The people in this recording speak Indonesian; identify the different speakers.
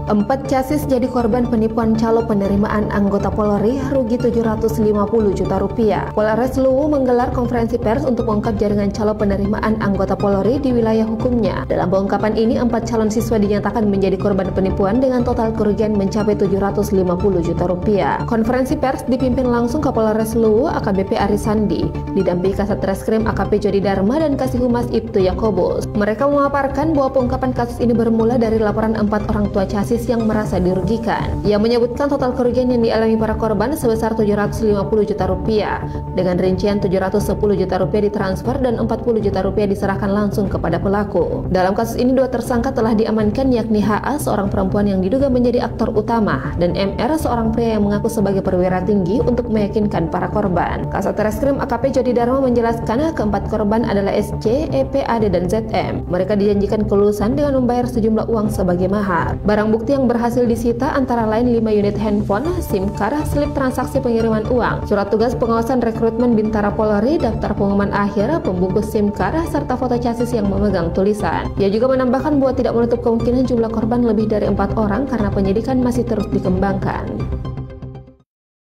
Speaker 1: 4 chassis jadi korban penipuan calo penerimaan anggota Polri, rugi 750 juta rupiah. Polres Luwu menggelar konferensi pers untuk mengungkap jaringan calo penerimaan anggota Polri di wilayah hukumnya. Dalam pengungkapan ini, 4 calon siswa dinyatakan menjadi korban penipuan dengan total kerugian mencapai 750 juta rupiah. Konferensi pers dipimpin langsung Kapolres Luwu AKBP Arisandi, didampingi Kasat Reskrim AKP Jody Dharma dan Kasih Humas Ibtu Yakobus. Mereka memaparkan bahwa pengungkapan kasus ini bermula dari laporan 4 orang tua chassis yang merasa dirugikan. Ia menyebutkan total kerugian yang dialami para korban sebesar 750 juta rupiah. Dengan rincian 710 juta rupiah ditransfer dan 40 juta rupiah diserahkan langsung kepada pelaku. Dalam kasus ini 2 tersangka telah diamankan, yakni HA, seorang perempuan yang diduga menjadi aktor utama, dan MR, seorang pria yang mengaku sebagai perwira tinggi untuk meyakinkan para korban. Kasat Reskrim AKP Jody Dharma menjelaskan keempat korban adalah SC, EP, AD, dan ZM. Mereka dijanjikan kelulusan dengan membayar sejumlah uang sebagai mahar. Barang bukti yang berhasil disita antara lain 5 unit handphone, SIM card, slip transaksi pengiriman uang, surat tugas pengawasan rekrutmen Bintara Polri, daftar pengumuman akhir, pembungkus SIM card, serta foto chassis yang memegang tulisan. Ia juga menambahkan bahwa tidak menutup kemungkinan jumlah korban lebih dari 4 orang karena penyidikan masih terus dikembangkan.